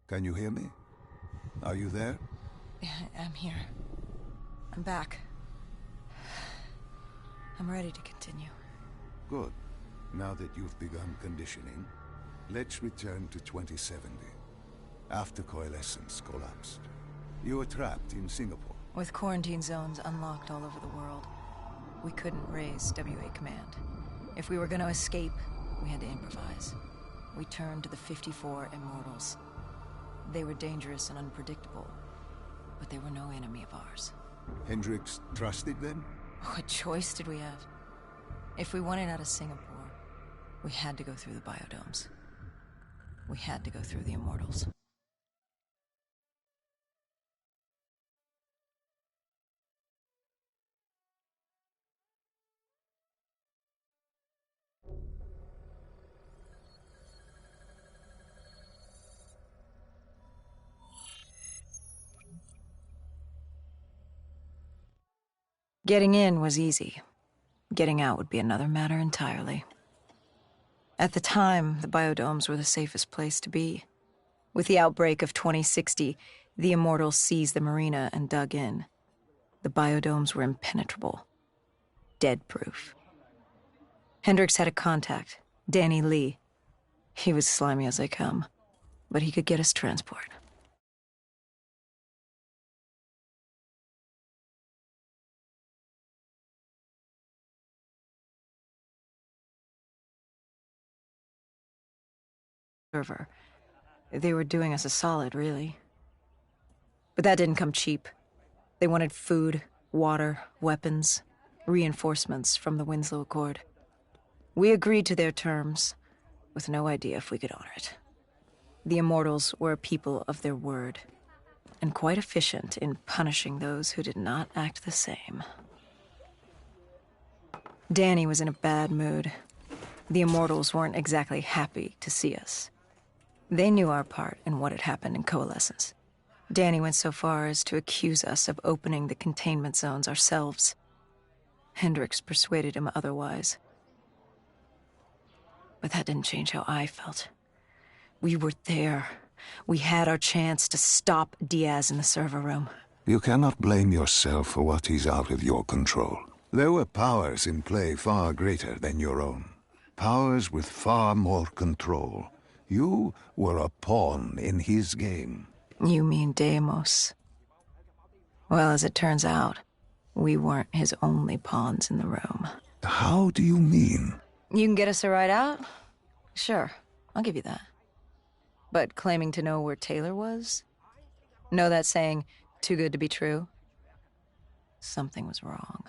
Can you hear me? Are you there? Yeah, I'm here. I'm back. I'm ready to continue. Good. Now that you've begun conditioning, let's return to 2070. After Coalescence collapsed. You were trapped in Singapore. With quarantine zones unlocked all over the world, we couldn't raise WA command. If we were going to escape, we had to improvise. We turned to the 54 Immortals. They were dangerous and unpredictable, but they were no enemy of ours. Hendricks trusted them? What choice did we have? If we wanted out of Singapore, we had to go through the biodomes. We had to go through the Immortals. Getting in was easy. Getting out would be another matter entirely. At the time, the biodomes were the safest place to be. With the outbreak of 2060, the Immortals seized the marina and dug in. The biodomes were impenetrable. Dead-proof. Hendricks had a contact, Danny Lee. He was slimy as they come, but he could get us transport. Server. They were doing us a solid, really. But that didn't come cheap. They wanted food, water, weapons, reinforcements from the Winslow Accord. We agreed to their terms, with no idea if we could honor it. The Immortals were a people of their word, and quite efficient in punishing those who did not act the same. Danny was in a bad mood. The Immortals weren't exactly happy to see us. They knew our part in what had happened in Coalescence. Danny went so far as to accuse us of opening the containment zones ourselves. Hendricks persuaded him otherwise. But that didn't change how I felt. We were there. We had our chance to stop Diaz in the server room. You cannot blame yourself for what is out of your control. There were powers in play far greater than your own. Powers with far more control. You were a pawn in his game. You mean Deimos? Well, as it turns out, we weren't his only pawns in the room. How do you mean? You can get us a ride out? Sure, I'll give you that. But claiming to know where Taylor was? Know that saying, too good to be true? Something was wrong.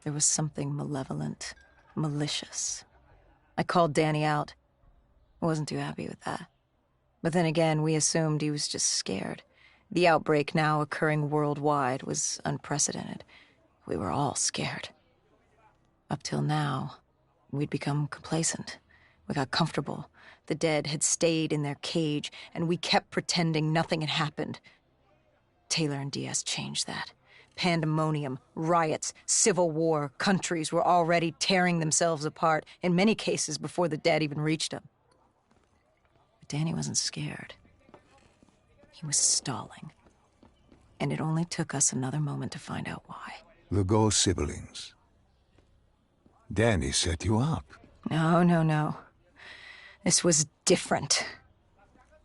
There was something malevolent, malicious. I called Danny out. I wasn't too happy with that. But then again, we assumed he was just scared. The outbreak now occurring worldwide was unprecedented. We were all scared. Up till now, we'd become complacent. We got comfortable. The dead had stayed in their cage, and we kept pretending nothing had happened. Taylor and Diaz changed that. Pandemonium, riots, civil war, countries were already tearing themselves apart, in many cases before the dead even reached them. But Danny wasn't scared. He was stalling. And it only took us another moment to find out why. The Go siblings. Danny set you up. No. This was different.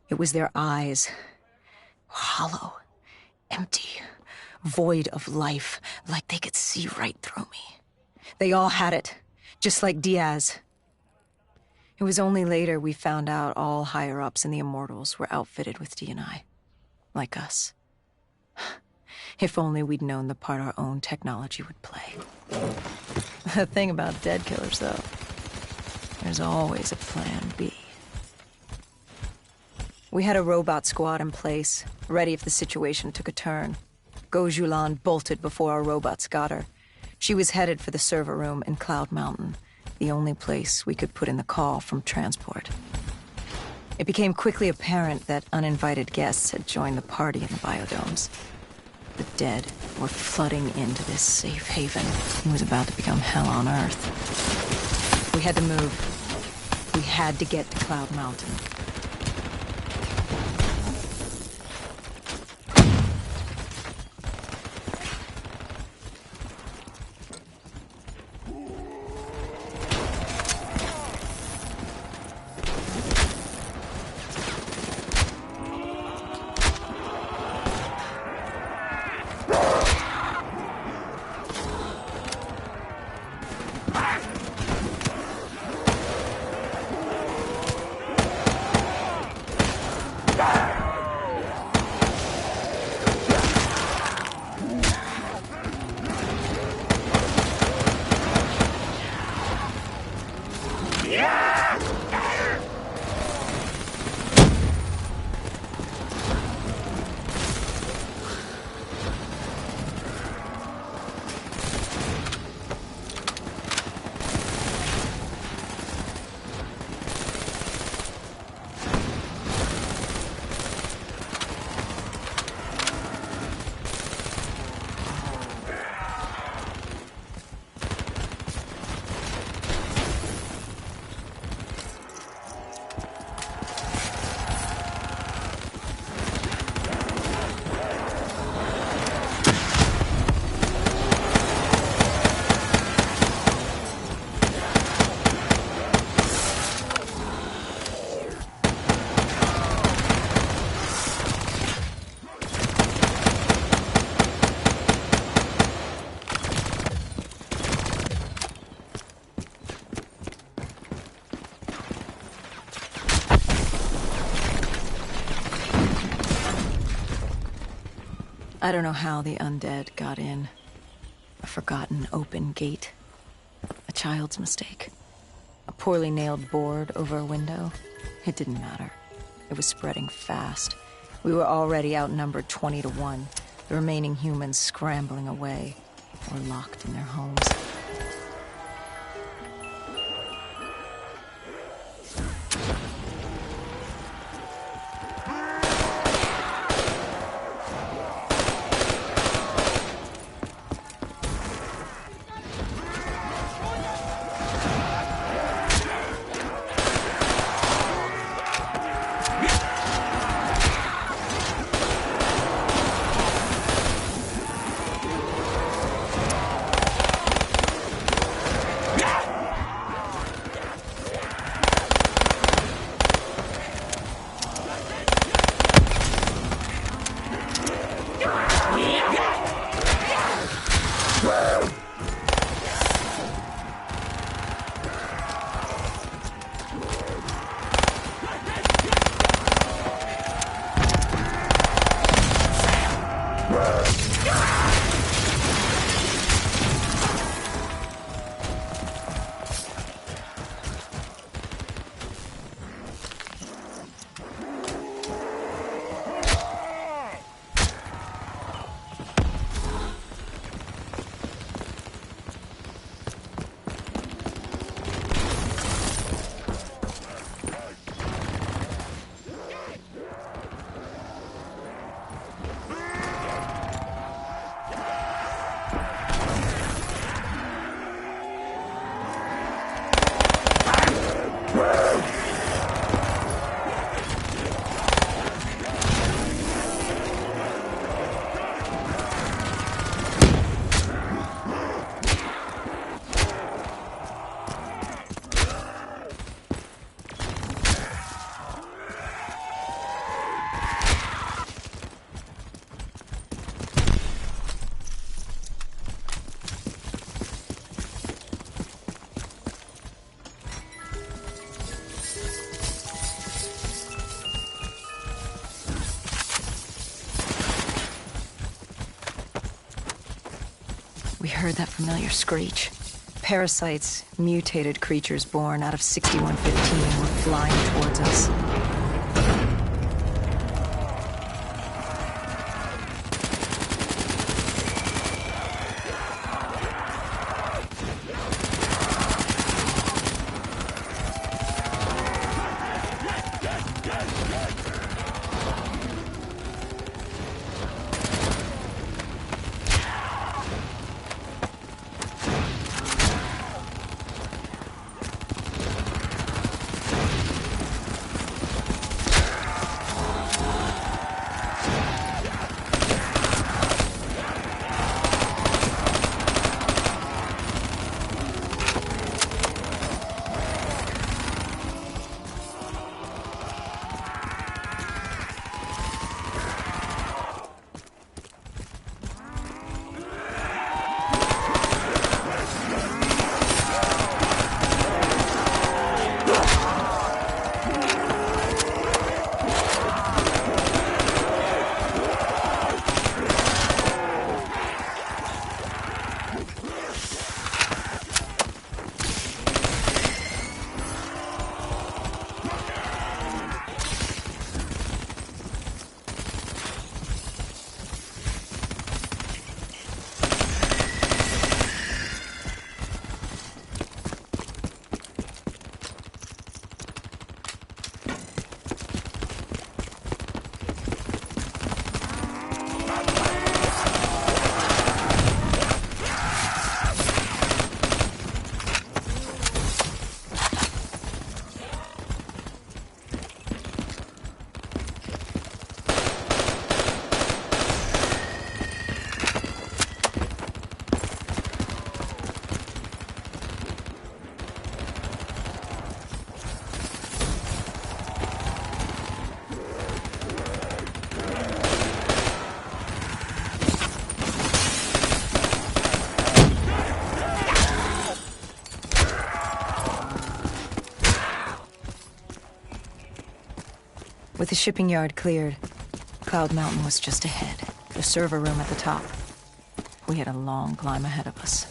It was their eyes. Hollow. Empty. Void of life. Like they could see right through me. They all had it. Just like Diaz. It was only later we found out all higher-ups in the Immortals were outfitted with D&I. Like us. If only we'd known the part our own technology would play. The thing about dead killers, though, there's always a plan B. We had a robot squad in place, ready if the situation took a turn. Gojulan bolted before our robots got her. She was headed for the server room in Cloud Mountain, the only place we could put in the call from transport. It became quickly apparent that uninvited guests had joined the party in the biodomes. The dead were flooding into this safe haven. It was about to become hell on Earth. We had to move. We had to get to Cloud Mountain. I don't know how the undead got in. A forgotten open gate. A child's mistake. A poorly nailed board over a window. It didn't matter. It was spreading fast. We were already outnumbered 20 to 1. The remaining humans scrambling away or locked in their homes. We heard that familiar screech. Parasites, mutated creatures born out of 6115, were flying towards us. With the shipping yard cleared, Cloud Mountain was just ahead. The server room at the top. We had a long climb ahead of us.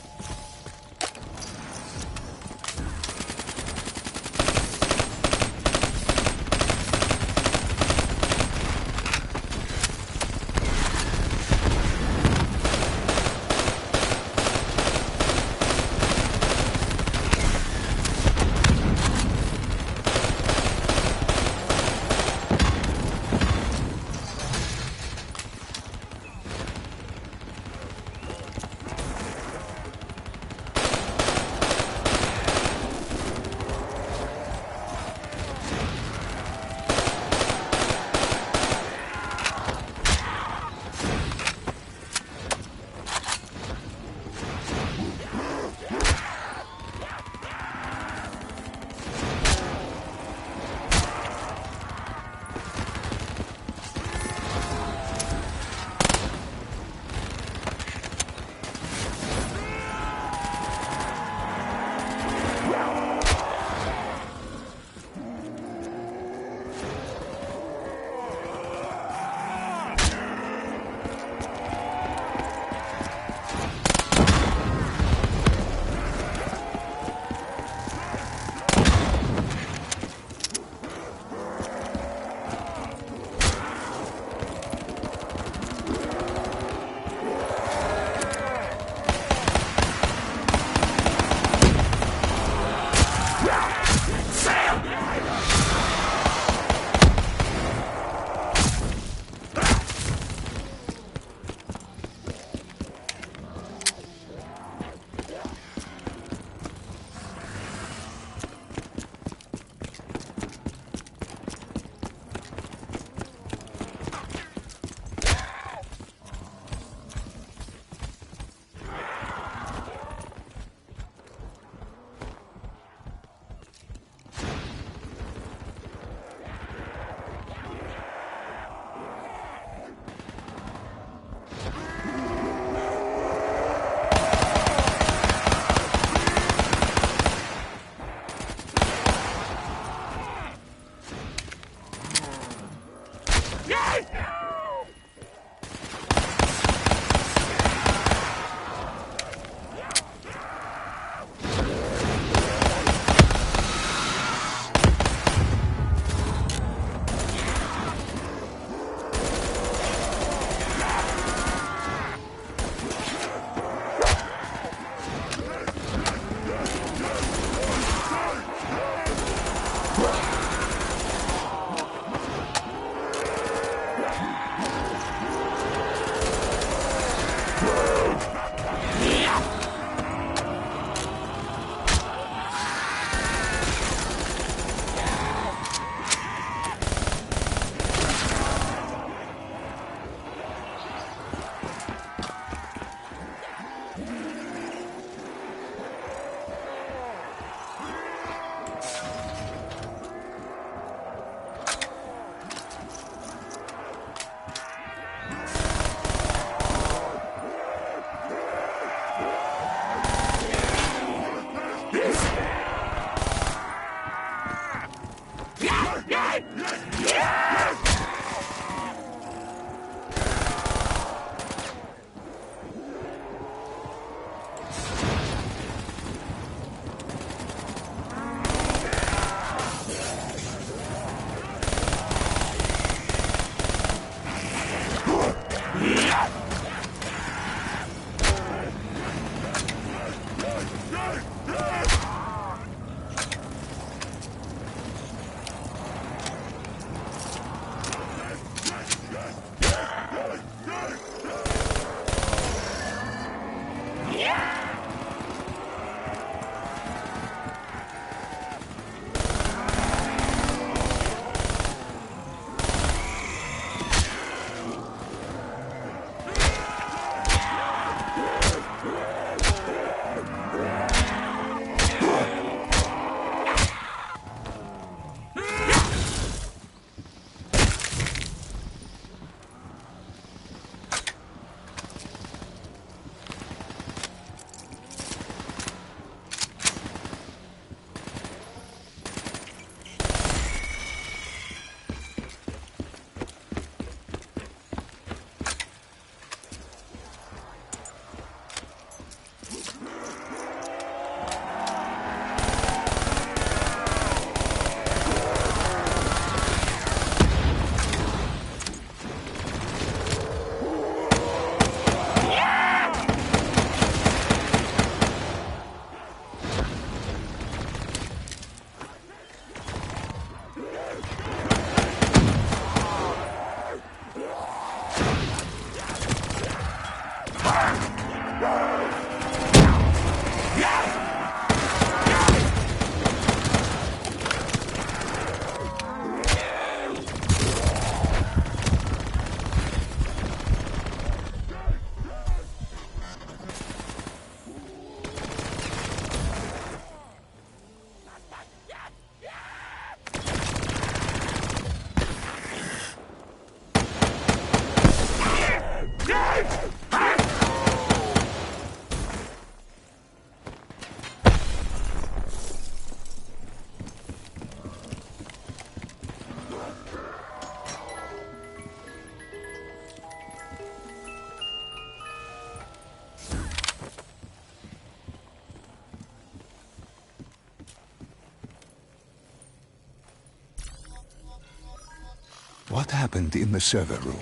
What happened in the server room?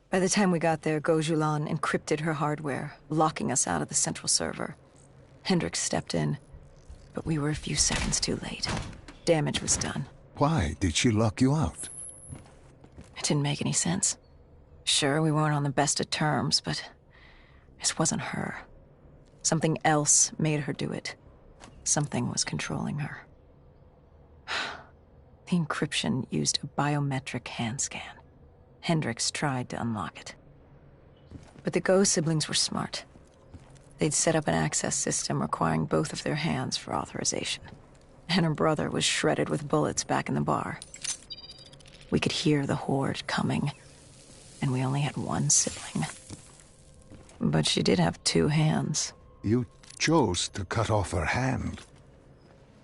By the time we got there, Gojulan encrypted her hardware, locking us out of the central server. Hendricks stepped in, but we were a few seconds too late. Damage was done. Why did she lock you out? It didn't make any sense. Sure, we weren't on the best of terms, but this wasn't her. Something else made her do it. Something was controlling her. The encryption used a biometric hand scan. Hendricks tried to unlock it. But the Go siblings were smart. They'd set up an access system requiring both of their hands for authorization. And her brother was shredded with bullets back in the bar. We could hear the horde coming, and we only had one sibling. But she did have two hands. You chose to cut off her hand.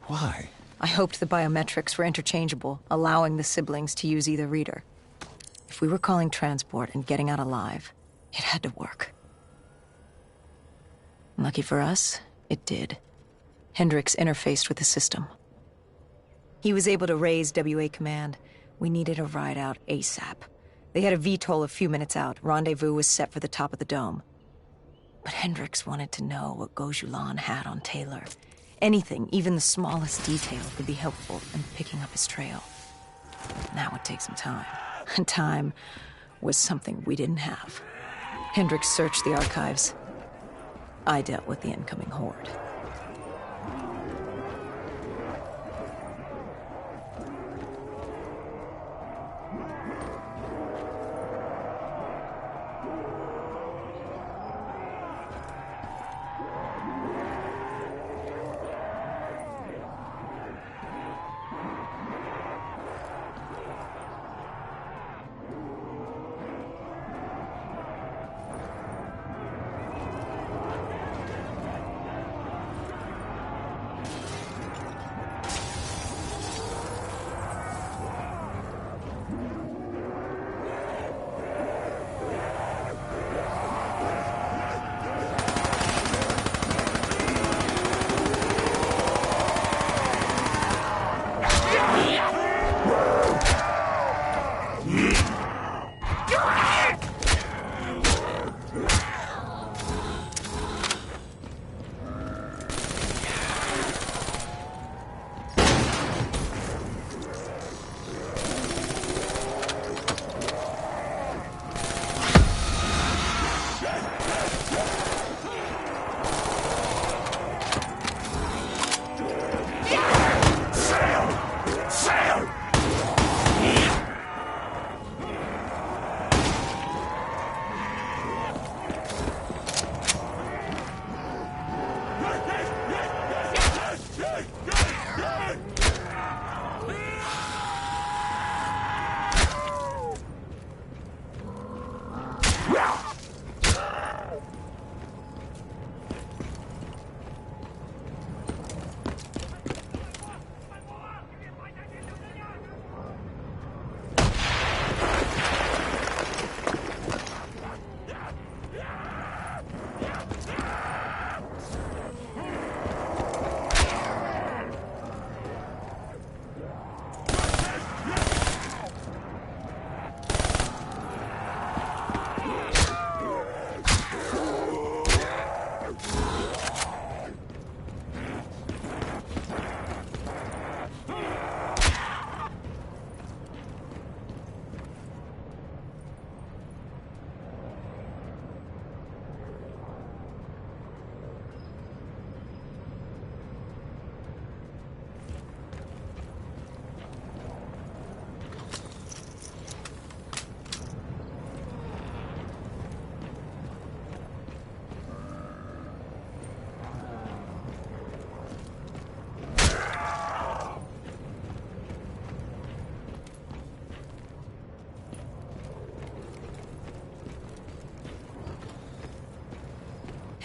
Why? I hoped the biometrics were interchangeable, allowing the siblings to use either reader. If we were calling transport and getting out alive, it had to work. Lucky for us, it did. Hendricks interfaced with the system. He was able to raise WA command. We needed a ride out ASAP. They had a VTOL a few minutes out. Rendezvous was set for the top of the dome. But Hendricks wanted to know what Gojulan had on Taylor. Anything, even the smallest detail, could be helpful in picking up his trail. And that would take some time. And time was something we didn't have. Hendricks searched the archives. I dealt with the incoming horde.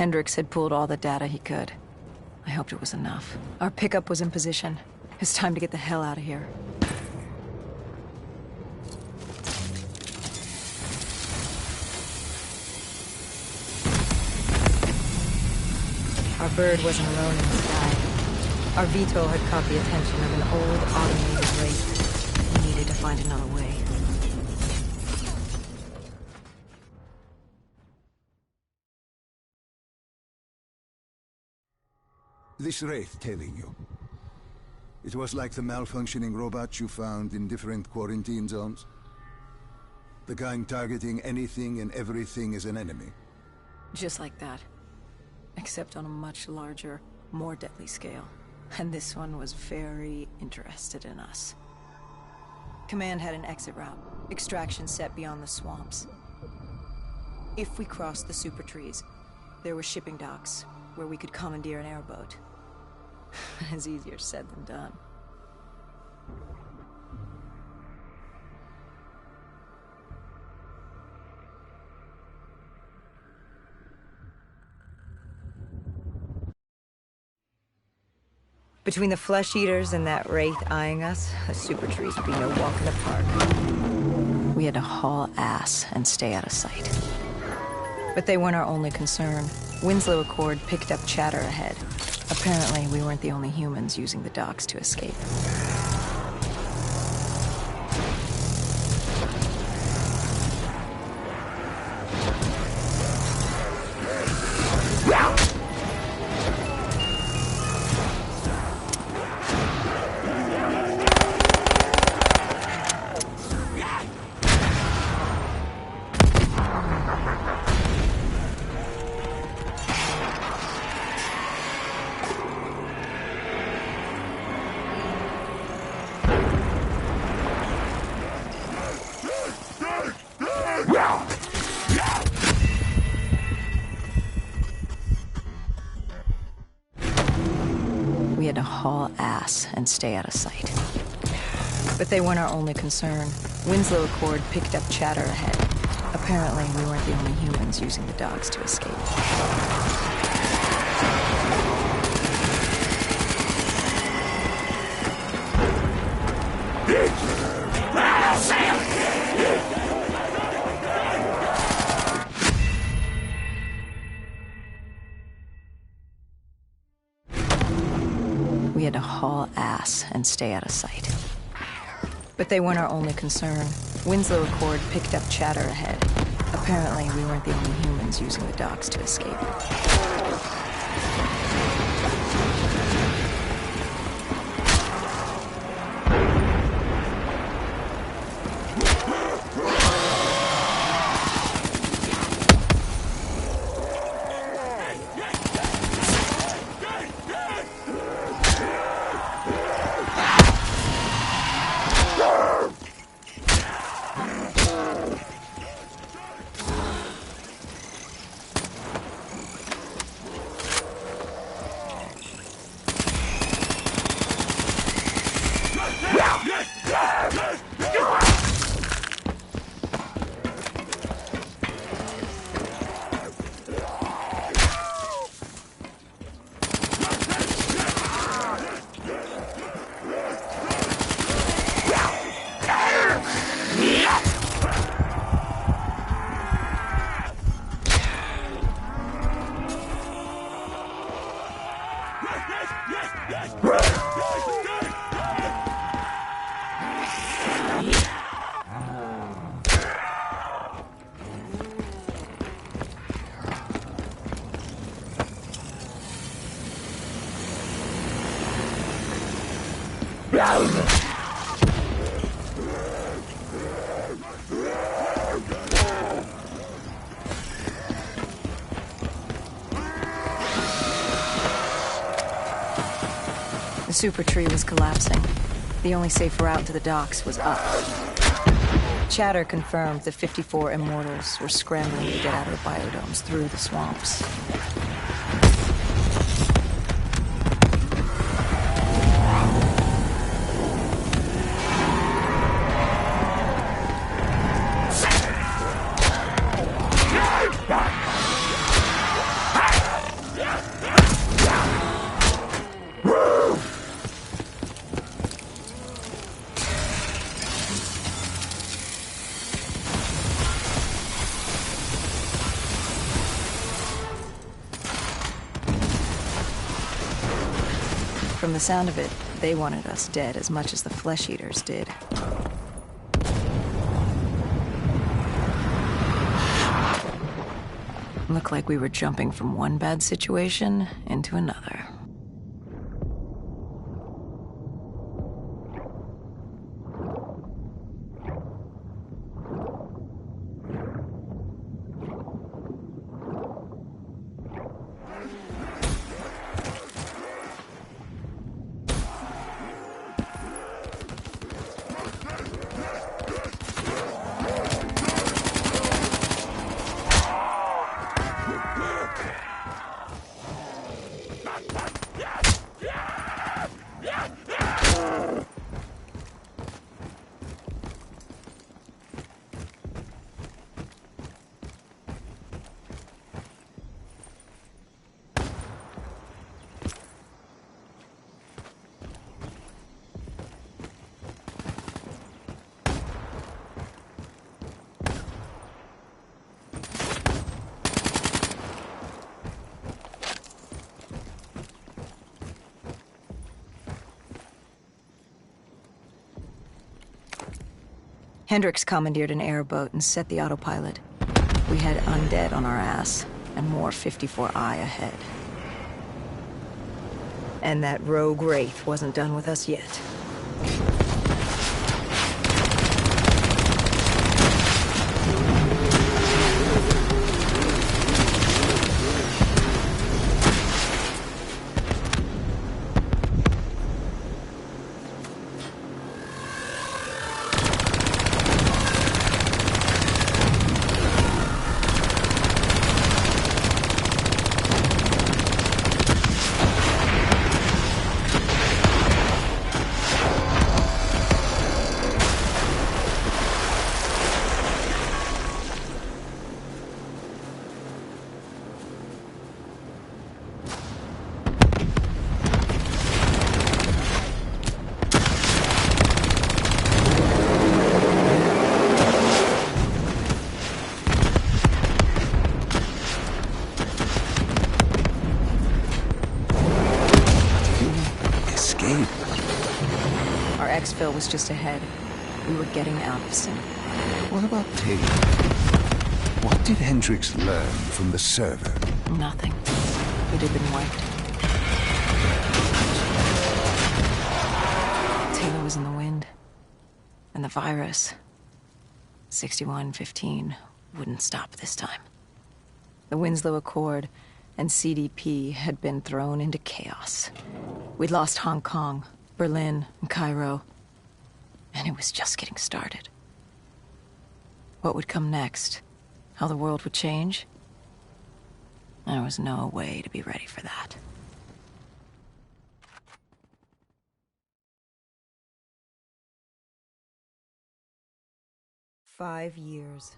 Hendricks had pulled all the data he could. I hoped it was enough. Our pickup was in position. It's time to get the hell out of here. Our bird wasn't alone in the sky. Our VTOL had caught the attention of an old automated wraith. We needed to find another way. This Wraith telling you. It was like the malfunctioning robots you found in different quarantine zones. The kind targeting anything and everything as an enemy. Just like that. Except on a much larger, more deadly scale. And this one was very interested in us. Command had an exit route. Extraction set beyond the swamps. If we crossed the super trees, there were shipping docks where we could commandeer an airboat. It's easier said than done. Between the flesh eaters and that wraith eyeing us, the super trees would be no walk in the park. We had to haul ass and stay out of sight. But they weren't our only concern. Winslow Accord picked up chatter ahead. Apparently, we weren't the only humans using the docks to escape. We had to haul ass and stay out of sight. But they weren't our only concern. Winslow Accord picked up chatter ahead. Apparently, we weren't the only humans using the docks to escape. We had to haul ass and stay out of sight. But they weren't our only concern. Winslow Accord picked up chatter ahead. Apparently, we weren't the only humans using the docks to escape. The super tree was collapsing. The only safe route to the docks was up. Chatter confirmed the 54 Immortals were scrambling to get out of the biodomes through the swamps. From the sound of it, they wanted us dead as much as the flesh eaters did. Looked like we were jumping from one bad situation into another. Hendricks commandeered an airboat and set the autopilot. We had undead on our ass, and more 54I ahead. And that rogue wraith wasn't done with us yet. Our exfil was just ahead. We were getting out of sync. What about Taylor? What did Hendricks learn from the server? Nothing. It had been wiped. Taylor was in the wind. And the virus, 6115, wouldn't stop this time. The Winslow Accord and CDP had been thrown into chaos. We'd lost Hong Kong, Berlin, and Cairo. And it was just getting started. What would come next? How the world would change? There was no way to be ready for that. 5 years.